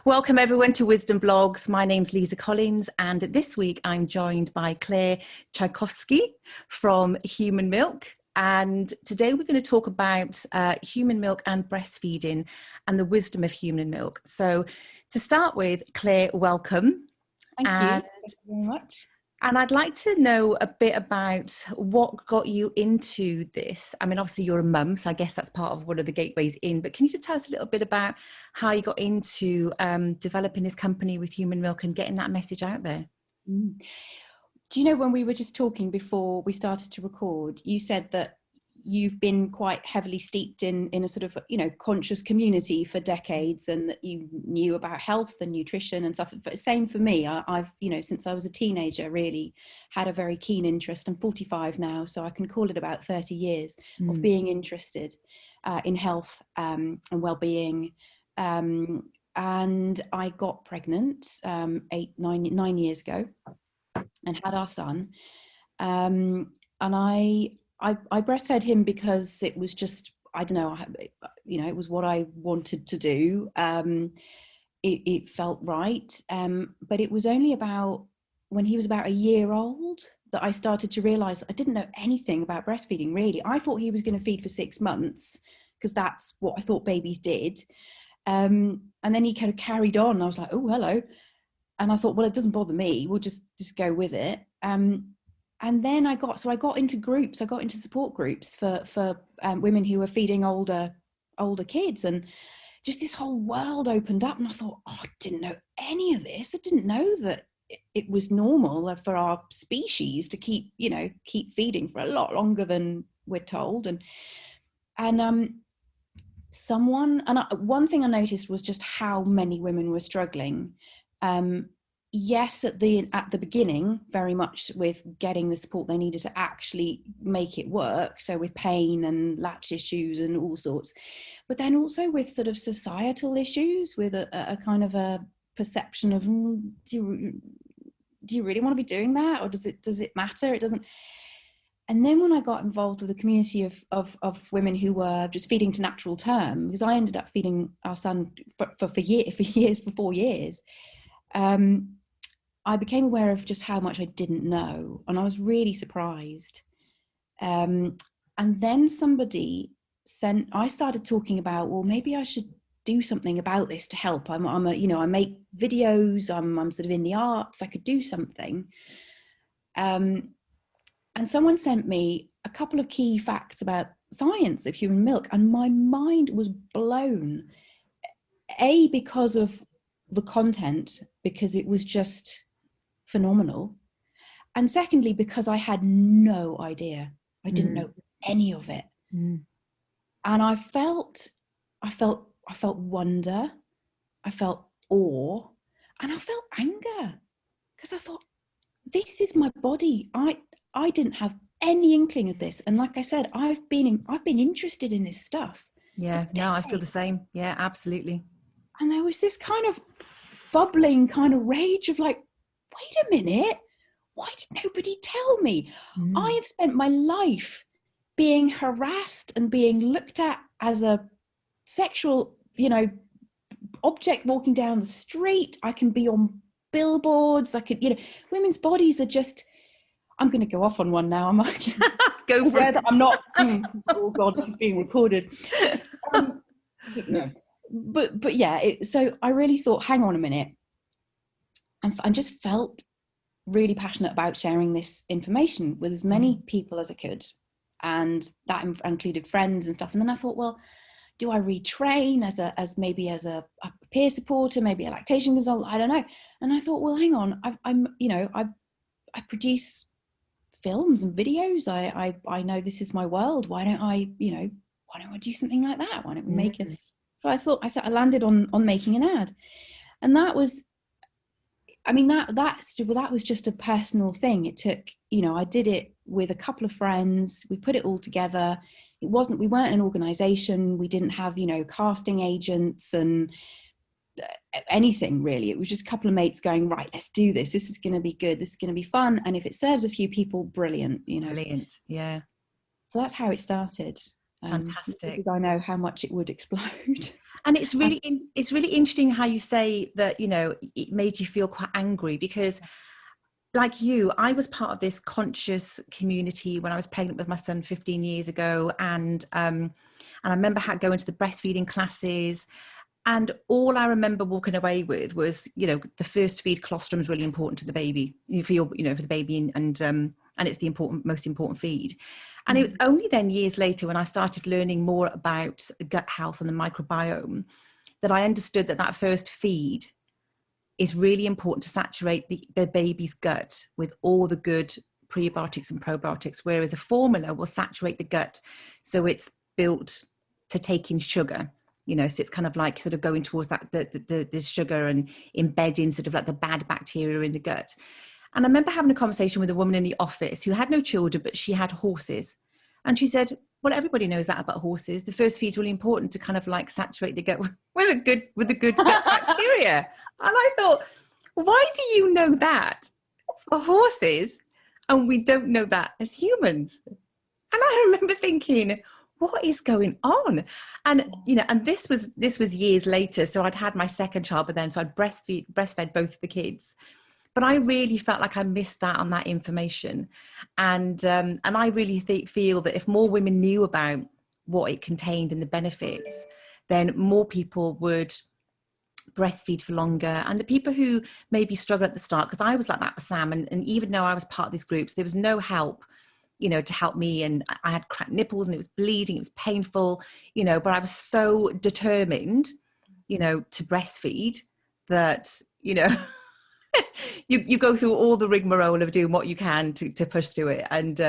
Welcome everyone to Wisdom Blogs. My name's Liza Collins, and this week I'm joined by Claire Tchaikowski from Human Milk. And today we're going to talk about human milk and breastfeeding and the wisdom of human milk. So to start with, Claire, welcome. Thank you. Thank you very much. And I'd like to know a bit about what got you into this. I mean, obviously you're a mum, so I guess that's part of one of the gateways in, but can you just tell us a little bit about how you got into developing this company with Human Milk and getting that message out there? Do you know, when we were just talking before we started to record, you said that you've been quite heavily steeped in a sort of, conscious community for decades, and that you knew about health and nutrition and stuff. Same for me. I've, since I was a teenager, really had a very keen interest. I'm 45 now, so I can call it about 30 years of being interested in health and well-being. And I got pregnant 9 years ago and had our son. And I breastfed him because it was just, I don't know, it was what I wanted to do. It felt right. But it was only about when he was about a year old that I started to realize that I didn't know anything about breastfeeding, really. I thought he was going to feed for 6 months because that's what I thought babies did. And then he kind of carried on. I was like, oh, hello. And I thought, well, it doesn't bother me. We'll just go with it. And then I got into groups. I got into support groups for women who were feeding older kids, and just this whole world opened up. And I thought, oh, I didn't know any of this. I didn't know that it was normal for our species to keep feeding for a lot longer than we're told. One thing I noticed was just how many women were struggling. Yes, at the beginning, very much with getting the support they needed to actually make it work. So with pain and latch issues and all sorts, but then also with sort of societal issues, with a kind of a perception of, do you really want to be doing that, or does it matter? It doesn't. And then when I got involved with a community of women who were just feeding to natural term, because I ended up feeding our son for 4 years. I became aware of just how much I didn't know, and I was really surprised. And then I started talking about, well, maybe I should do something about this to help. I make videos. I'm sort of in the arts. I could do something. And someone sent me a couple of key facts about science of human milk, and my mind was blown. A, because of the content, because it was just phenomenal, and secondly because I had no idea. I didn't know any of it. And I felt wonder, I felt awe, and I felt anger, because I thought, this is my body. I didn't have any inkling of this, and like I said, I've been interested in this stuff. Yeah, no, I feel the same. Yeah, absolutely. And there was this kind of bubbling kind of rage of like, wait a minute, why did nobody tell me? I have spent my life being harassed and being looked at as a sexual, object walking down the street. I can be on billboards. I could, women's bodies are just, I'm going to go off on one now. I might go for it. I'm not, oh God, this is being recorded. No. But yeah, so I really thought, hang on a minute. And just felt really passionate about sharing this information with as many people as I could. And that included friends and stuff. And then I thought, well, do I retrain as a peer supporter, maybe a lactation consultant? I don't know. And I thought, well, hang on, I produce films and videos. I know this is my world. Why don't I do something like that? Why don't we make it? So I thought, I landed on making an ad. And that was, that was just a personal thing. It took, I did it with a couple of friends. We put it all together. We weren't an organization. We didn't have, casting agents and anything really. It was just a couple of mates going, right, let's do this. This is going to be good. This is going to be fun. And if it serves a few people, brilliant, Brilliant. Yeah. So that's how it started. Fantastic. Because I know how much it would explode. And it's really interesting how you say that, you know, it made you feel quite angry, because like you, I was part of this conscious community when I was pregnant with my son 15 years ago. And I remember going to the breastfeeding classes, and all I remember walking away with was, you know, the first feed colostrum is really important to the baby, for the baby, and it's the most important feed. And it was only then years later, when I started learning more about gut health and the microbiome, that I understood that first feed is really important to saturate the baby's gut with all the good prebiotics and probiotics, whereas a formula will saturate the gut, so it's built to take in sugar. You know, so it's kind of like sort of going towards that the sugar and embedding sort of like the bad bacteria in the gut. And I remember having a conversation with a woman in the office who had no children, but she had horses. And she said, well, everybody knows that about horses. The first feed's really important to kind of like saturate the gut with the good gut bacteria. And I thought, why do you know that for horses and we don't know that as humans? And I remember thinking, what is going on? And, you know, and this was years later. So I'd had my second child, but then, so I'd breastfed both of the kids. But I really felt like I missed out on that information. And I really feel that if more women knew about what it contained and the benefits, then more people would breastfeed for longer. And the people who maybe struggle at the start, because I was like that with Sam, and even though I was part of these groups, there was no help, you know, to help me. And I had cracked nipples and it was bleeding, it was painful, you know, but I was so determined, you know, to breastfeed that, you know, you go through all the rigmarole of doing what you can to push through it. And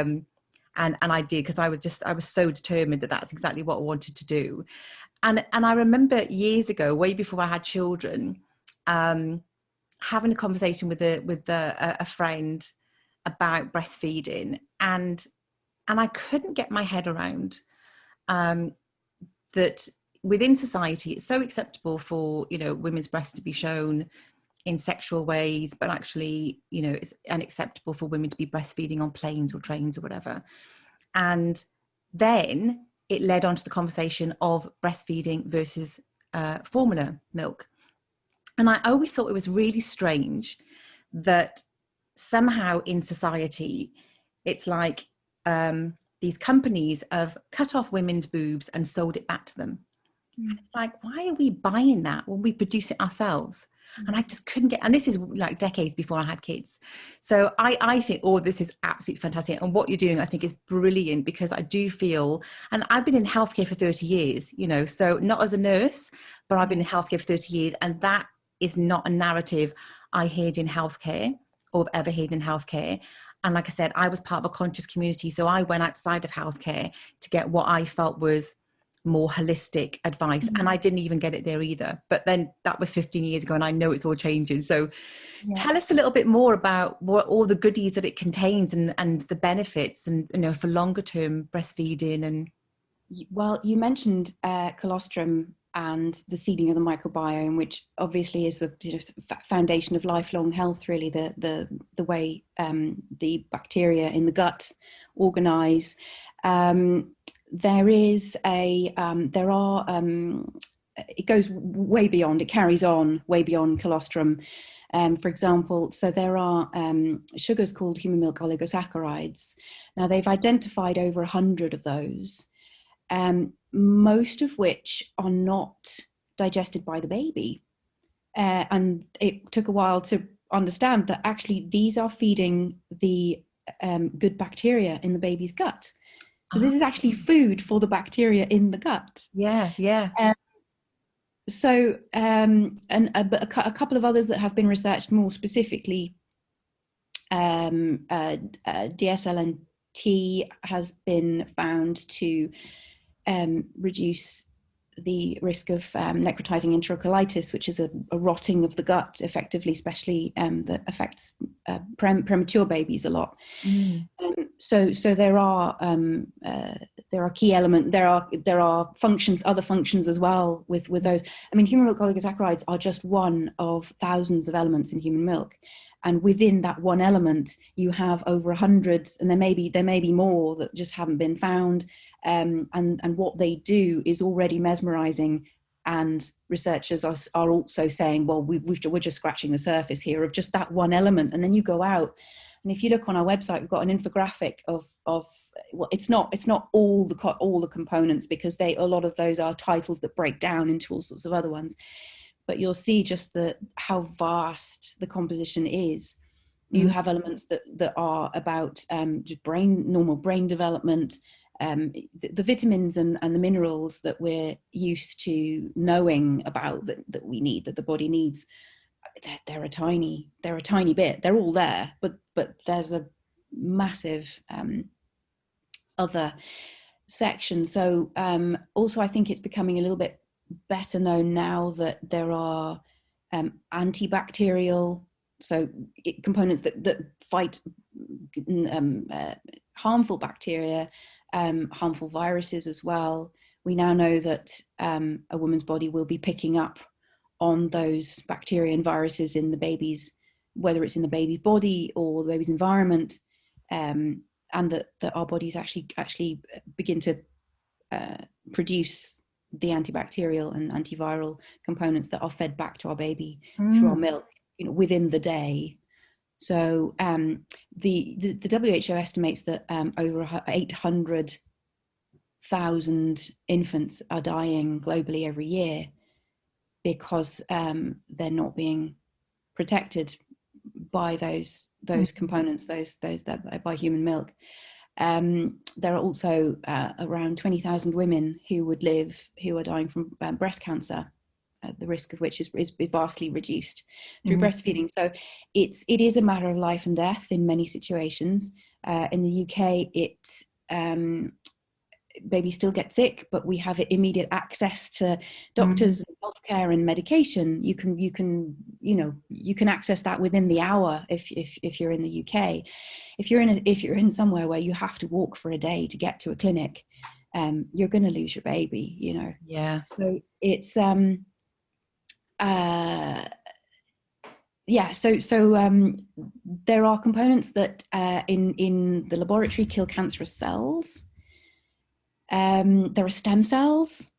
I did, because I was so determined that that's exactly what I wanted to do. And I remember years ago, way before I had children, having a conversation with a friend about breastfeeding, and I couldn't get my head around that within society it's so acceptable for, you know, women's breasts to be shown in sexual ways, but actually, you know, it's unacceptable for women to be breastfeeding on planes or trains or whatever. And then it led on to the conversation of breastfeeding versus formula milk. And I always thought it was really strange that somehow in society, it's like these companies have cut off women's boobs and sold it back to them. And it's like, why are we buying that when we produce it ourselves? And I just couldn't get, and this is like decades before I had kids. So I think, oh, this is absolutely fantastic. And what you're doing, I think, is brilliant, because I do feel, and I've been in healthcare for 30 years, you know, so not as a nurse, but I've been in healthcare for 30 years. And that is not a narrative I heard in healthcare or have ever heard in healthcare. And like I said, I was part of a conscious community. So I went outside of healthcare to get what I felt was more holistic advice. And I didn't even get it there either. But then that was 15 years ago, and I know it's all changing. So tell us a little bit more about what all the goodies that it contains and the benefits, and, you know, for longer term breastfeeding. And well, you mentioned colostrum and the seeding of the microbiome, which obviously is the, you know, foundation of lifelong health, really, the way the bacteria in the gut organize. There are it goes way beyond, it carries on way beyond colostrum. For example, so there are sugars called human milk oligosaccharides. Now, they've identified over 100 of those, most of which are not digested by the baby. And it took a while to understand that actually these are feeding the good bacteria in the baby's gut. So this is actually food for the bacteria in the gut. Yeah. So, but a couple of others that have been researched more specifically, DSLNT has been found to reduce the risk of necrotizing enterocolitis, which is a rotting of the gut, effectively, especially that affects premature babies a lot. So there are key elements. There are functions, other functions as well with those. I mean, human milk oligosaccharides are just one of thousands of elements in human milk, and within that one element, you have over 100, and there may be more that just haven't been found. and what they do is already mesmerizing. And researchers are also saying, well, we're just scratching the surface here of just that one element. And then you go out, and if you look on our website, we've got an infographic of well, it's not all the components, because a lot of those are titles that break down into all sorts of other ones. But you'll see just how vast the composition is. You have elements that are about normal brain development, the vitamins and the minerals that we're used to knowing about that we need, that the body needs. They're a tiny bit. They're all there, but there's a massive other section. So also, I think it's becoming a little bit better known now that there are antibacterial, so components that fight harmful bacteria, harmful viruses as well. We now know that a woman's body will be picking up on those bacteria and viruses in the baby's, whether it's in the baby's body or the baby's environment, and that our bodies actually begin to produce the antibacterial and antiviral components that are fed back to our baby through our milk, within the day. So the WHO estimates that over 800,000 infants are dying globally every year because they're not being protected by those components, those by human milk. There are also around 20,000 women who are dying from breast cancer, the risk of which is vastly reduced through breastfeeding. So it is a matter of life and death in many situations. In the UK, babies still get sick, but we have immediate access to doctors, and healthcare, and medication. You can access that within the hour if you're in the UK. If you're in somewhere where you have to walk for a day to get to a clinic, you're going to lose your baby. Yeah. So it's So there are components that in the laboratory kill cancerous cells. There are stem cells,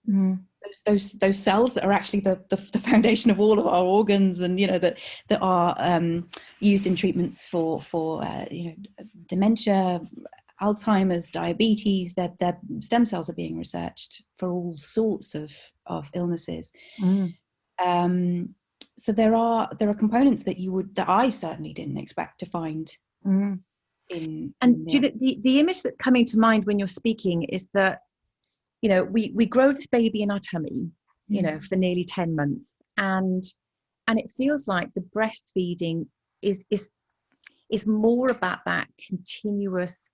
those cells that are actually the foundation of all of our organs, and that are used in treatments for dementia, Alzheimer's, diabetes. Their stem cells are being researched for all sorts of illnesses. So there are components that I certainly didn't expect to find. The image that's coming to mind when you're speaking is that we grow this baby in our tummy for nearly 10 months, and it feels like the breastfeeding is more about that continuous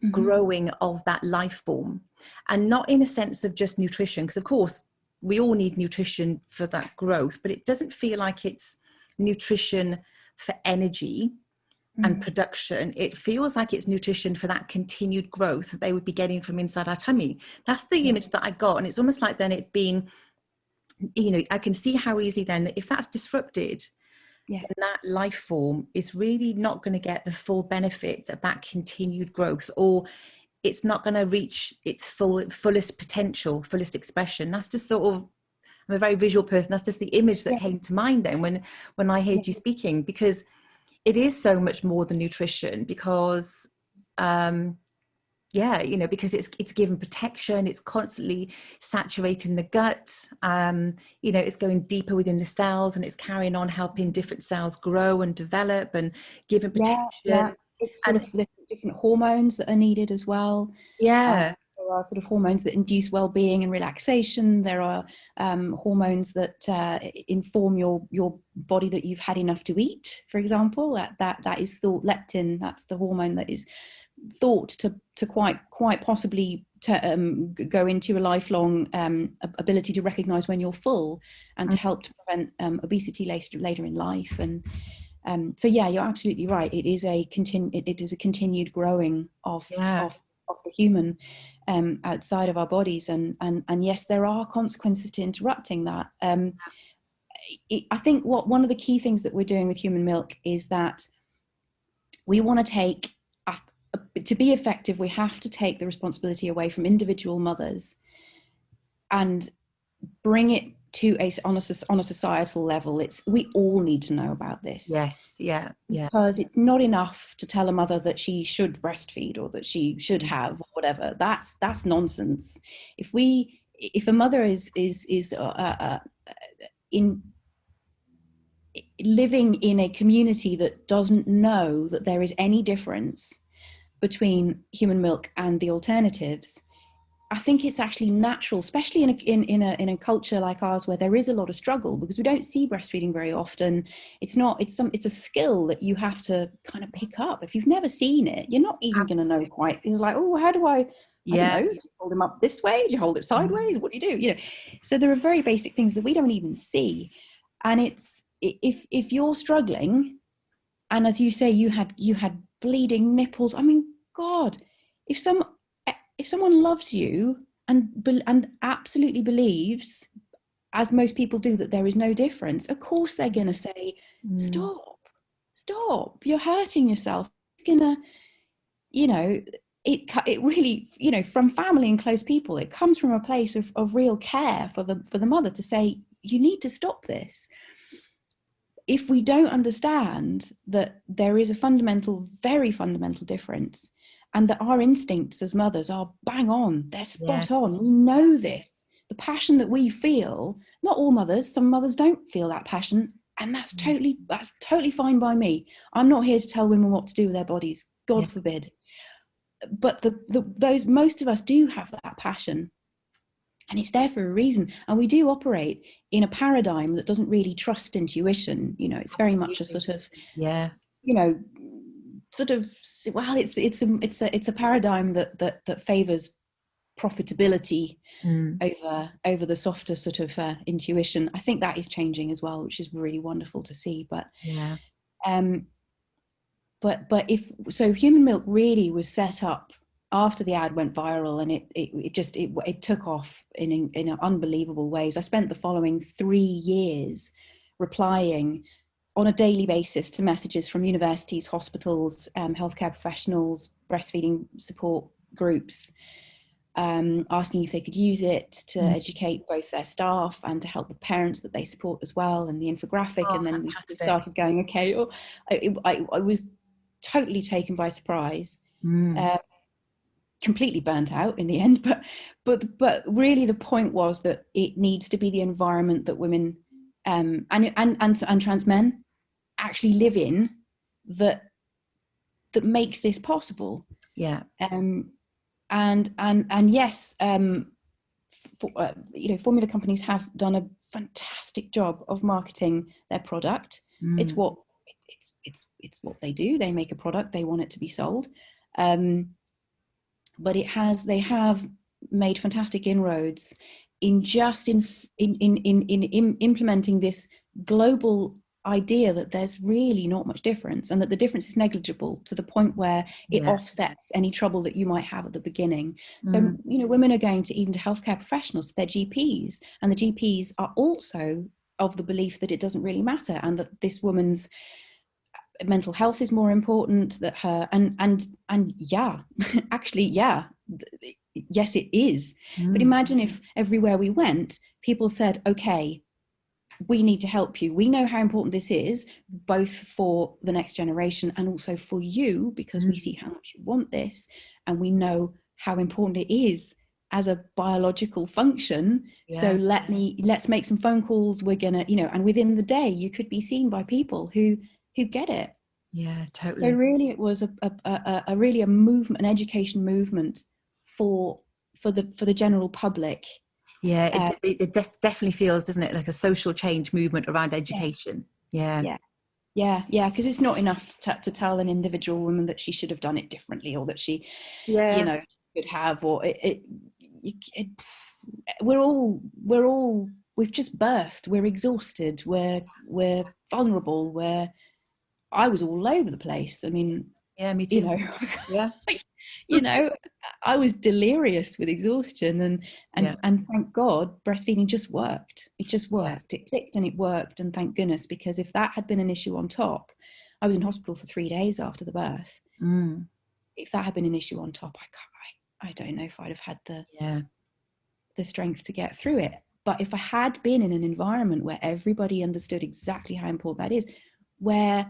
growing of that life form, and not in a sense of just nutrition, because of course we all need nutrition for that growth, but it doesn't feel like it's nutrition for energy and production. It feels like it's nutrition for that continued growth that they would be getting from inside our tummy. That's the image that I got. And it's almost like then it's been, I can see how easily then that if that's disrupted, then that life form is really not going to get the full benefits of that continued growth, or it's not going to reach its fullest potential, fullest expression. That's just sort of, I'm a very visual person. That's just the image that came to mind then when I heard you speaking, because it is so much more than nutrition, because because it's given protection, it's constantly saturating the gut, it's going deeper within the cells, and it's carrying on helping different cells grow and develop and giving protection. It's sort of the different hormones that are needed as well. There are sort of hormones that induce well-being and relaxation. There are hormones that inform your body that you've had enough to eat, for example. That is thought leptin. That's the hormone that is thought to quite possibly go into a lifelong ability to recognize when you're full, and to help to prevent obesity later in life. And so you're absolutely right. It is a continued growing of the human outside of our bodies, and yes, there are consequences to interrupting that. I think one of the key things that we're doing with human milk is that we want to take to be effective, we have to take the responsibility away from individual mothers and bring it to on a societal level. We all need to know about this. Yes, yeah. Because it's not enough to tell a mother that she should breastfeed or that she should have, or whatever. That's nonsense. If a mother is in living in a community that doesn't know that there is any difference between human milk and the alternatives, I think it's actually natural, especially in a culture like ours where there is a lot of struggle, because we don't see breastfeeding very often. It's a skill that you have to kind of pick up. If you've never seen it, you're not even going to know quite. It's like, oh, how do I don't know, do you hold them up this way? Do you hold it sideways? What do you do? You know, so there are very basic things that we don't even see. And it's, if you're struggling, and as you say, you had bleeding nipples. I mean, God, if someone loves you and absolutely believes, as most people do, that there is no difference, of course they're going to say, stop, you're hurting yourself. It's gonna, you know, it really, you know, from family and close people, it comes from a place of real care for the mother to say, you need to stop this. If we don't understand that there is a very fundamental difference, and that our instincts as mothers are bang on, they're spot on, we know this. The passion that we feel, not all mothers, some mothers don't feel that passion, and that's totally fine by me. I'm not here to tell women what to do with their bodies, God forbid. But those, most of us do have that passion, and it's there for a reason. And we do operate in a paradigm that doesn't really trust intuition. You know, it's very much a sort of, you know, sort of, well, it's a paradigm that favors profitability over the softer sort of intuition. I think that is changing as well, which is really wonderful to see. But if so, Human Milk really was set up after the ad went viral, and it took off in unbelievable ways. I spent the following 3 years replying on a daily basis to messages from universities, hospitals, healthcare professionals, breastfeeding support groups, asking if they could use it to educate both their staff and to help the parents that they support as well, and the infographic. And then we started going, okay, I was totally taken by surprise, completely burnt out in the end. But really the point was that it needs to be the environment that women and trans men actually live in that makes this possible. And yes, you know, formula companies have done a fantastic job of marketing their product. It's what they do. They make a product, they want it to be sold, but they have made fantastic inroads in implementing this global idea that there's really not much difference, and that the difference is negligible to the point where it offsets any trouble that you might have at the beginning. So, you know, women are going to even to healthcare professionals, their GPs, and the GPs are also of the belief that it doesn't really matter, and that this woman's mental health is more important, that her yes, it is. But imagine if everywhere we went, people said, okay, we need to help you. We know how important this is, both for the next generation and also for you, because we see how much you want this, and we know how important it is as a biological function. So let's make some phone calls. We're gonna, you know, and within the day you could be seen by people who get it. Yeah, totally. So really it was a really a movement, an education movement for the general public. Yeah, it definitely feels, doesn't it, like a social change movement around education. Yeah, because it's not enough to tell an individual woman that she should have done it differently, or that she, you know, could have, or we've just birthed, we're exhausted, we're vulnerable, I was all over the place. I mean, me too. You know, you know, I was delirious with exhaustion, and thank God breastfeeding just worked. It just worked. It clicked and it worked, and thank goodness, because if that had been an issue on top, I was in hospital for 3 days after the birth. if that had been an issue on top, I don't know if I'd have had the strength to get through it. But if I had been in an environment where everybody understood exactly how important that is, where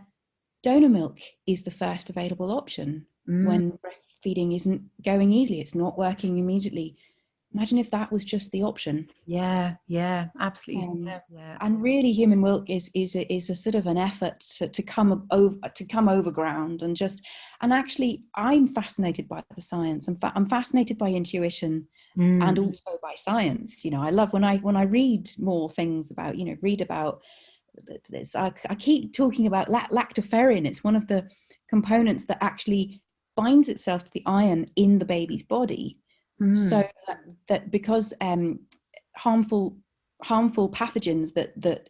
donor milk is the first available option when breastfeeding isn't going easily, it's not working immediately. Imagine if that was just the option. Yeah, absolutely. And really, human milk is a sort of an effort to come over ground and actually, I'm fascinated by the science. I'm fascinated by intuition and also by science. You know, I love when I read more things about, read about this. I keep talking about lactoferrin. It's one of the components that actually binds itself to the iron in the baby's body. So that because harmful pathogens that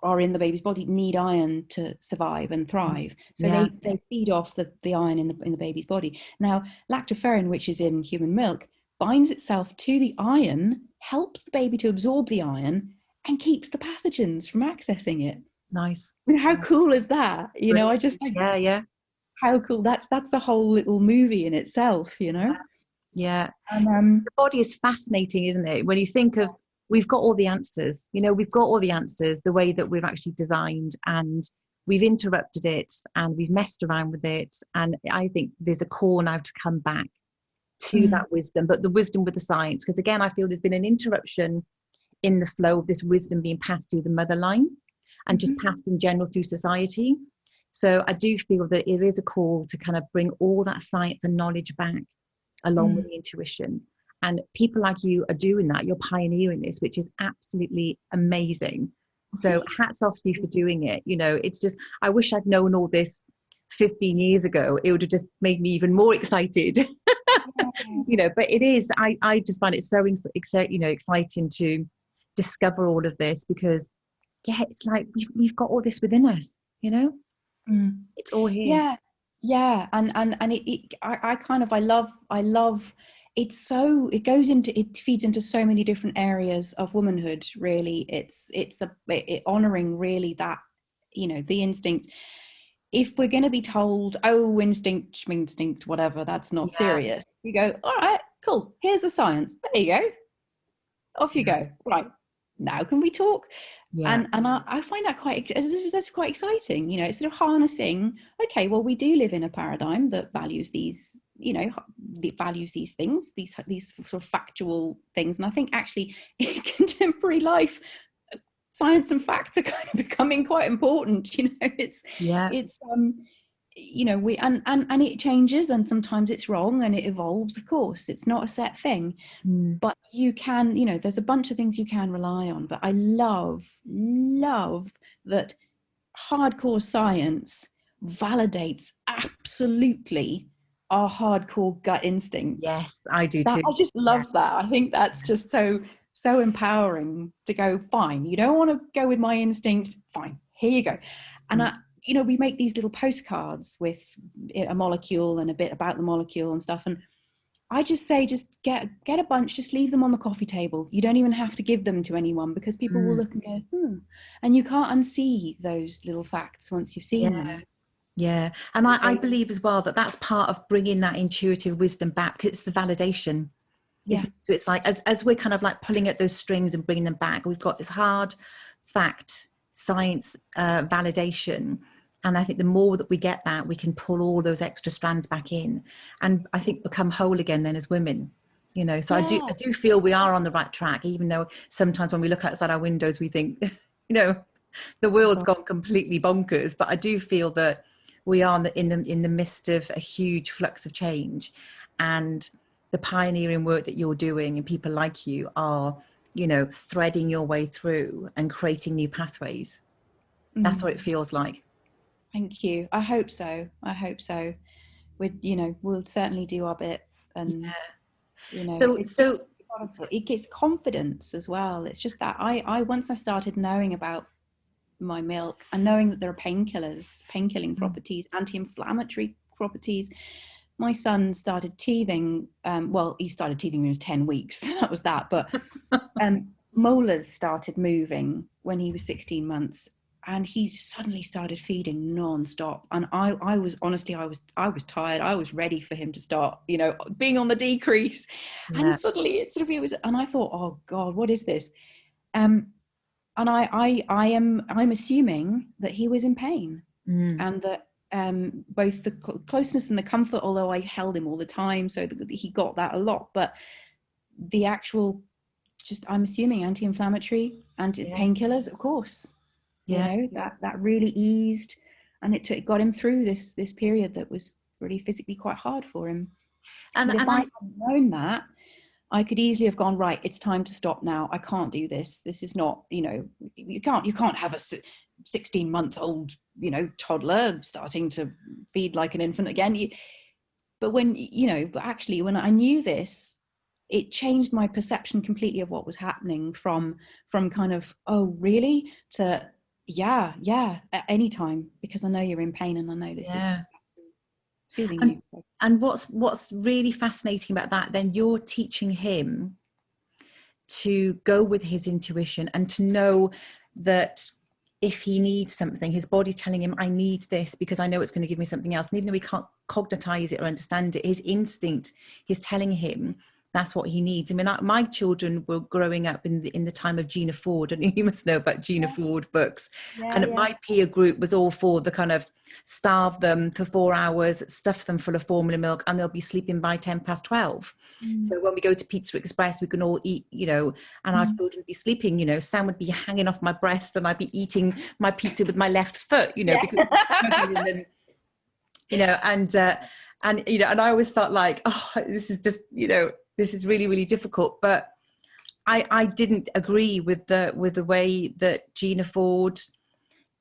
are in the baby's body need iron to survive and thrive. So they feed off the iron in the baby's body. Now, lactoferrin, which is in human milk, binds itself to the iron, helps the baby to absorb the iron, and keeps the pathogens from accessing it. Nice. I mean, how cool is that? You know, I just think, how cool. That's a whole little movie in itself, you know. Yeah. The body is fascinating, isn't it? When you think of, we've got all the answers, we've got all the answers, the way that we've actually designed, and we've interrupted it and we've messed around with it. And I think there's a call now to come back to that wisdom, but the wisdom with the science. Because again, I feel there's been an interruption in the flow of this wisdom being passed through the mother line and just passed in general through society. So I do feel that it is a call to kind of bring all that science and knowledge back along with the intuition. And people like you are doing that. You're pioneering this, which is absolutely amazing. So hats off to you for doing it. It's just, I wish I'd known all this 15 years ago. It would have just made me even more excited. But it is, I just find it so exciting to discover all of this, because it's like we've got all this within us, it's all here. And I love it feeds into so many different areas of womanhood. Really, it's honoring really that, the instinct. If we're going to be told, oh, instinct, whatever, that's not serious, we go, all right, cool, here's the science, there you go, off you go, right, now can we talk? And I find that that's quite exciting. It's sort of harnessing, okay, well, we do live in a paradigm that values these, values these things, these sort of factual things. And I think actually in contemporary life, science and facts are kind of becoming quite important. And it changes, and sometimes it's wrong and it evolves. Of course, it's not a set thing, but you can, there's a bunch of things you can rely on. But I love that hardcore science validates absolutely our hardcore gut instinct. Yes, I do too. I just love that. I think that's just so empowering to go, fine, you don't want to go with my instinct, fine, here you go. And we make these little postcards with a molecule and a bit about the molecule and stuff. And I just say, just get a bunch, just leave them on the coffee table. You don't even have to give them to anyone, because people will look and go, and you can't unsee those little facts once you've seen them. Yeah. And I believe as well that that's part of bringing that intuitive wisdom back. It's the validation. So it's like, as we're kind of like pulling at those strings and bringing them back, we've got this hard fact, science, validation. And I think the more that we get that, we can pull all those extra strands back in and I think become whole again then as women, so I do feel we are on the right track, even though sometimes when we look outside our windows, we think, the world's gone completely bonkers. But I do feel that we are in the midst of a huge flux of change, and the pioneering work that you're doing and people like you are, threading your way through and creating new pathways. That's what it feels like. Thank you. I hope so. We'll certainly do our bit. And, it gives confidence as well. It's just that once I started knowing about my milk and knowing that there are painkilling properties, anti-inflammatory properties, my son started teething. He started teething when he was 10 weeks. That was that. But molars started moving when he was 16 months. and he suddenly started feeding non-stop, and I was honestly, I was tired. I was ready for him to start, you know, being on the decrease. Yeah. And suddenly it was, and I thought, oh God, what is this? And I'm assuming that he was in pain, and that both the closeness and the comfort, although I held him all the time, so that he got that a lot, but the actual, just, I'm assuming anti-inflammatory, painkillers, of course. Yeah. You know, that really eased, and it got him through this period that was really physically quite hard for him. But if I hadn't known that, I could easily have gone, right, it's time to stop now. I can't do this. This is not, you know, you can't have a 16-month-old, you know, toddler starting to feed like an infant again. But actually when I knew this, it changed my perception completely of what was happening from kind of, oh, really, to yeah, at any time, because I know you're in pain and I know this is soothing you. And what's really fascinating about that, then you're teaching him to go with his intuition and to know that if he needs something, his body's telling him, I need this because I know it's going to give me something else. And even though he can't cognitize it or understand it, his instinct is telling him that's what he needs. I mean, my children were growing up in the time of Gina Ford, and you must know about Gina Ford books. My peer group was all for the kind of starve them for 4 hours, stuff them full of formula milk, and they'll be sleeping by 12:10. So when we go to Pizza Express, we can all eat, you know, and our children would be sleeping, you know, Sam would be hanging off my breast and I'd be eating my pizza with my left foot, you know, because and then, you know, and you know, and I always felt like, oh, this is just, you know, this is really, really difficult. But I didn't agree with the way that Gina Ford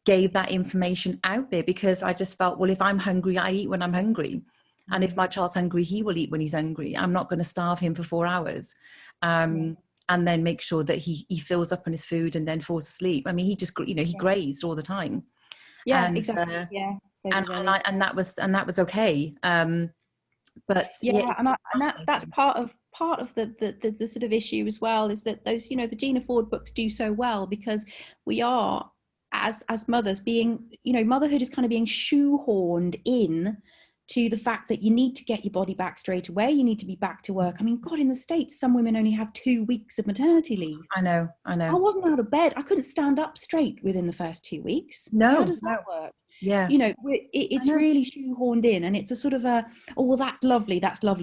gave that information out there, because I just felt, well, if I'm hungry, I eat when I'm hungry. And if my child's hungry, he will eat when he's hungry. I'm not going to starve him for 4 hours. And then make sure that he fills up on his food and then falls asleep. I mean, he just, you know, he grazed all the time. Yeah, and, exactly. And that was okay. But that's part of the sort of issue as well, is that those, you know, the Gina Ford books do so well because we are, as mothers, being, you know, motherhood is kind of being shoehorned in to the fact that you need to get your body back straight away. You need to be back to work. I mean, God, in the States, some women only have 2 weeks of maternity leave. I know. I wasn't out of bed. I couldn't stand up straight within the first 2 weeks. No. How does that work? Yeah. You know, it's really shoehorned in, and it's a sort of a, oh, well, that's lovely,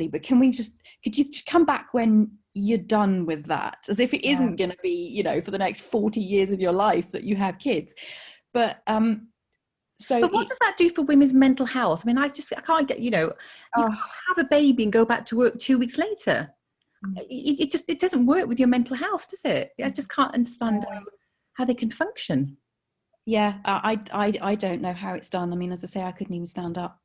but could you just come back when you're done with that? As if it isn't going to be, you know, for the next 40 years of your life that you have kids. But but what does that do for women's mental health? I mean, I can't get, you know, you can't have a baby and go back to work 2 weeks later. It doesn't work with your mental health, does it? I just can't understand how they can function. Yeah, I don't know how it's done. I mean, as I say, I couldn't even stand up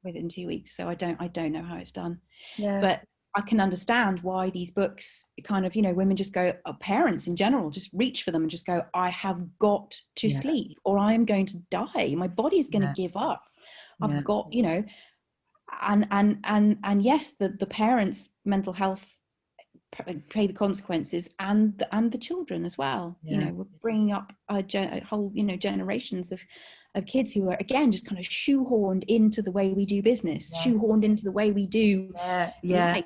within 2 weeks, so I don't know how it's done. Yeah. But I can understand why these books kind of, you know, women just go, parents in general just reach for them and just go, I have got to sleep or I am going to die. My body is going to give up. I've got, you know, and yes, the parents' mental health pay the consequences, and the children as well. You know, we're bringing up a whole, you know, generations of kids who are, again, just kind of shoehorned into the way we do business, shoehorned into the way we do life.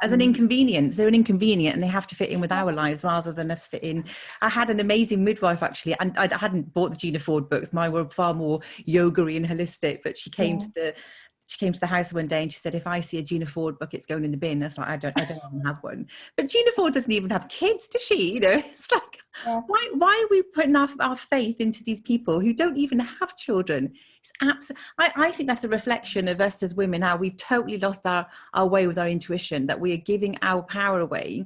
As an inconvenience. They're an inconvenient and they have to fit in with our lives rather than us fit in. I had an amazing midwife, actually, and I hadn't bought the Gina Ford books. Mine were far more yoga-y and holistic, but she came to the house one day and she said, if I see a Gina Ford book, it's going in the bin. I was like, I don't even have one. But Gina Ford doesn't even have kids, does she? You know, it's like, why are we putting our faith into these people who don't even have children? It's I think that's a reflection of us as women, how we've totally lost our way with our intuition, that we are giving our power away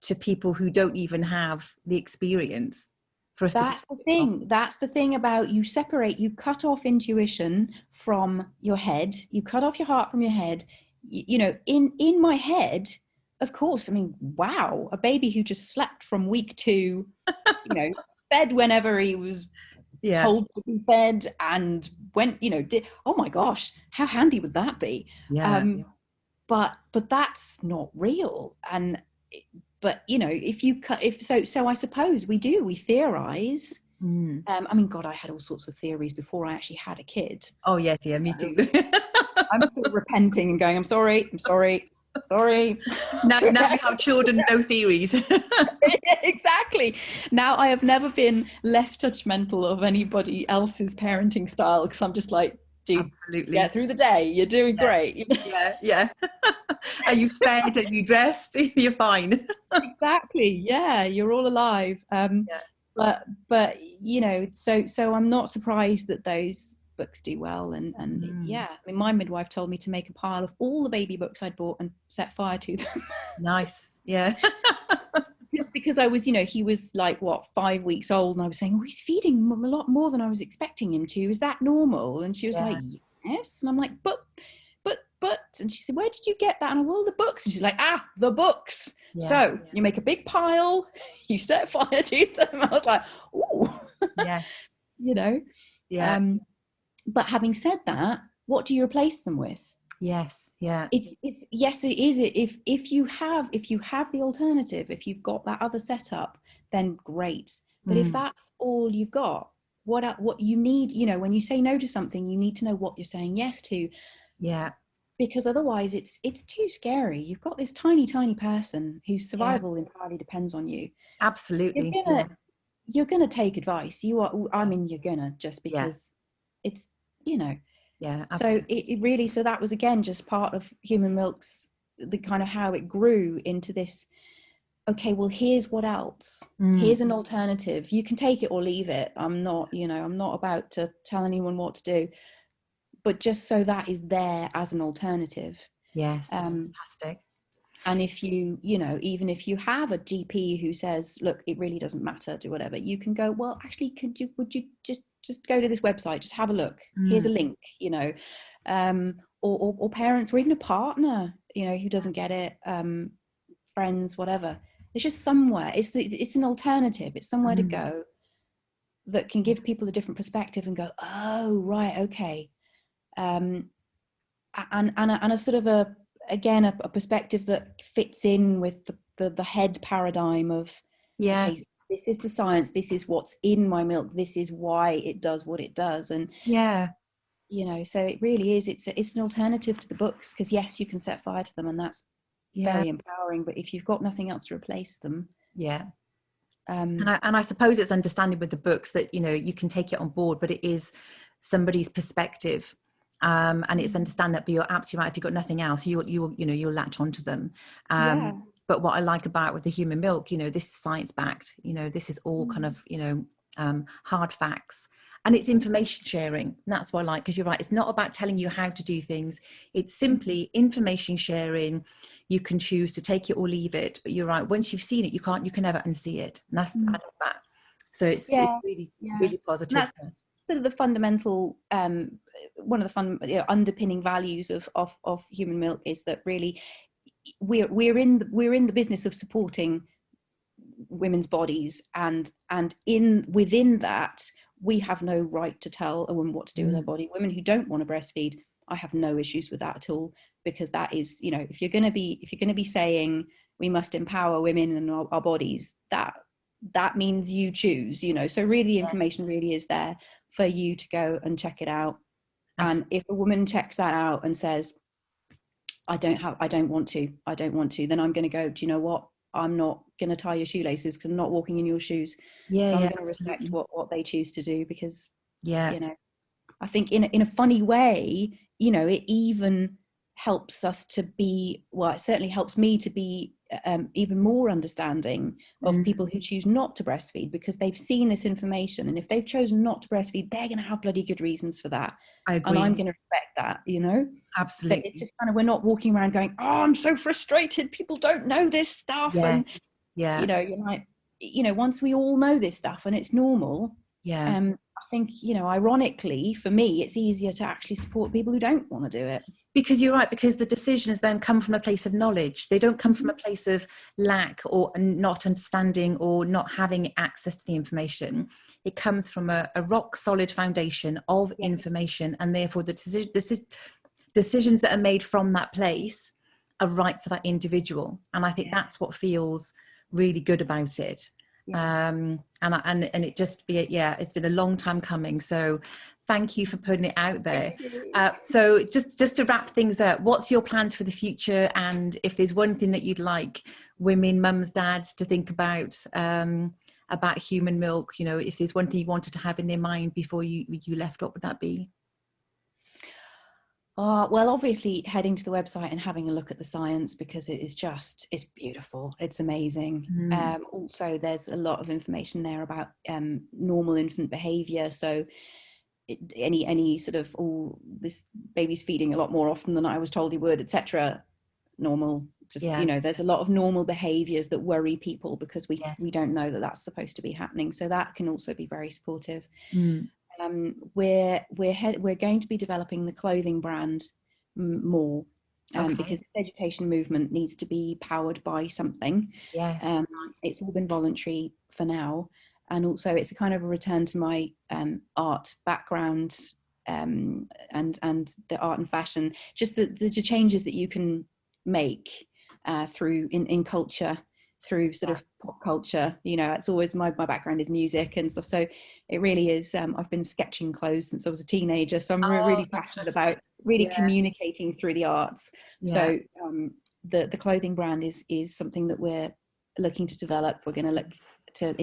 to people who don't even have the experience. That's the thing about, you cut off intuition from your head, you cut off your heart from your head. You know, in my head, of course, I mean, wow, a baby who just slept from week 2, you know, fed whenever he was told to be fed, and went, you know, oh my gosh, how handy would that be? But that's not real. And but, you know, so I suppose we theorize I mean, God, I had all sorts of theories before I actually had a kid. Oh yes, yeah, me too. I'm still repenting and going, I'm sorry. Now we have children, no theories. Exactly. Now I have never been less judgmental of anybody else's parenting style, because I'm just like, dude, Absolutely. get through the day. You're doing great. Yeah. Are you fed? Are you dressed? You're fine. Exactly. Yeah, you're all alive. But you know, so I'm not surprised that those books do well. And yeah, I mean, my midwife told me to make a pile of all the baby books I'd bought and set fire to them. Nice. Yeah. Because I was, you know, he was like, what, 5 weeks old, and I was saying, oh, he's feeding a lot more than I was expecting him to. Is that normal? And she was like, yes. And I'm like, but, and she said, where did you get that? And I, well, the books. And she's like, the books. So you make a big pile, you set fire to them. I was like, oh, yes. You know. Yeah. But having said that, what do you replace them with? Yes. Yeah. It's yes, it is. If you have the alternative, if you've got that other setup, then great. But if that's all you've got, what you need, you know, when you say no to something, you need to know what you're saying yes to. Yeah. Because otherwise it's too scary. You've got this tiny person whose survival entirely depends on you. Absolutely. You're gonna take advice. You are. I mean, you're gonna, just because it's, you know. Yeah. So it really, so that was again just part of Human Milk's, the kind of how it grew into this. Okay, well, here's what else. Here's an alternative. You can take it or leave it. I'm not about to tell anyone what to do. But just so that is there as an alternative. Yes. Fantastic. And if you know, even if you have a GP who says, look, it really doesn't matter, do whatever, you can go, well, actually, would you just go to this website, just have a look. Here's a link, you know, or parents, or even a partner, you know, who doesn't get it, friends, whatever. It's just somewhere. It's an alternative. It's somewhere to go that can give people a different perspective and go, oh, right, okay. And a sort of a perspective that fits in with the head paradigm of, okay, this is the science, this is what's in my milk, this is why it does what it does. And you know, so it really is, it's an alternative to the books, because yes, you can set fire to them, and that's very empowering, but if you've got nothing else to replace them, and I suppose it's understanding with the books that, you know, you can take it on board, but it is somebody's perspective. And it's understand that, but you're absolutely right. If you've got nothing else, you'll latch onto them. But what I like about with the Human Milk, you know, this is science backed, you know, this is all kind of, you know, hard facts, and it's information sharing. And that's what I like, because you're right. It's not about telling you how to do things. It's simply information sharing. You can choose to take it or leave it, but you're right. Once you've seen it, you can never unsee it. And that's, I love that. So it's really positive. Sort of the fundamental, one of the underpinning values of Human Milk is that really we're in the business of supporting women's bodies, and within that we have no right to tell a woman what to do with her body. Women who don't want to breastfeed, I have no issues with that at all, because that is, you know, if you're going to be saying we must empower women and our bodies, that means you choose, you know. So really the information really is there for you to go and check it out. Absolutely. And if a woman checks that out and says, I don't want to, then I'm going to go, do you know what? I'm not going to tie your shoelaces because I'm not walking in your shoes. So I'm going to respect what they choose to do, because, you know, I think in a funny way, you know, it even helps us to be, well, it certainly helps me to be even more understanding of people who choose not to breastfeed, because they've seen this information, and if they've chosen not to breastfeed, they're going to have bloody good reasons for that. I agree. And I'm going to respect that, you know. Absolutely. So it's just kind of, we're not walking around going, oh, I'm so frustrated, people don't know this stuff. And you know, you're like, you know, once we all know this stuff and it's normal, I think, you know, ironically for me, it's easier to actually support people who don't want to do it. Because you're right, because the decisions then come from a place of knowledge. They don't come from a place of lack or not understanding or not having access to the information. It comes from a rock solid foundation of information, and therefore the decisions that are made from that place are right for that individual. And I think that's what feels really good about it. And it just it's been a long time coming. So thank you for putting it out there. So just to wrap things up, what's your plans for the future? And if there's one thing that you'd like women, mums, dads to think about human milk, you know, if there's one thing you wanted to have in their mind before you left, what would that be? Well, obviously heading to the website and having a look at the science, because it's beautiful. It's amazing. Also, there's a lot of information there about normal infant behavior. So any sort of, this baby's feeding a lot more often than I was told he would, etc. Normal. You know, there's a lot of normal behaviors that worry people because we don't know that that's supposed to be happening. So that can also be very supportive. We're going to be developing the clothing brand more, because the education movement needs to be powered by something. It's all been voluntary for now, and also it's a kind of a return to my art background, and the art and fashion, just the changes that you can make through in culture, through sort of pop culture. You know, it's always my background is music and stuff, so it really is. I've been sketching clothes since I was a teenager, so I'm really passionate about really communicating through the arts. So the clothing brand is something that we're looking to develop. We're going to look to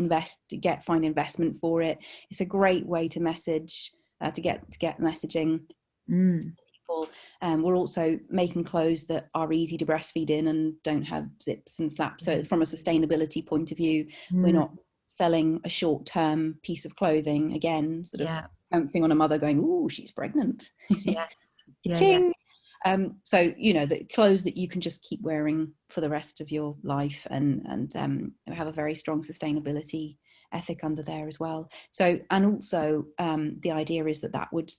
find investment for it. It's a great way to message, to get messaging. We're also making clothes that are easy to breastfeed in and don't have zips and flaps. So from a sustainability point of view, we're not selling a short-term piece of clothing, again, sort of pouncing on a mother going, "Ooh, she's pregnant." So, you know, the clothes that you can just keep wearing for the rest of your life, and have a very strong sustainability ethic under there as well. So, and also the idea is that would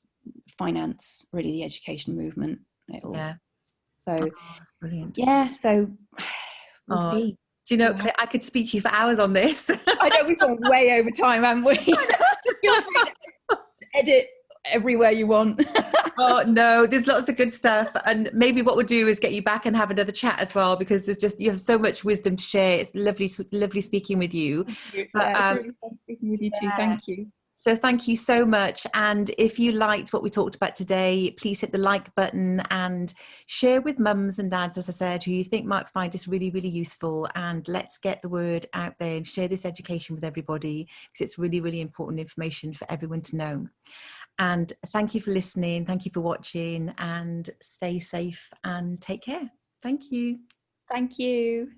finance really the education movement. So that's brilliant. So we'll see. Do you know, Claire, I could speak to you for hours on this. I know we've gone way over time, haven't we? Feel free to edit everywhere you want. Oh no, there's lots of good stuff, and maybe what we'll do is get you back and have another chat as well, because you have so much wisdom to share. It's lovely speaking with you. It's really fun speaking with you too. Thank you. So thank you so much. And if you liked what we talked about today, please hit the like button and share with mums and dads, as I said, who you think might find this really, really useful. And let's get the word out there and share this education with everybody, because it's really, really important information for everyone to know. And thank you for listening. Thank you for watching, and stay safe and take care. Thank you. Thank you.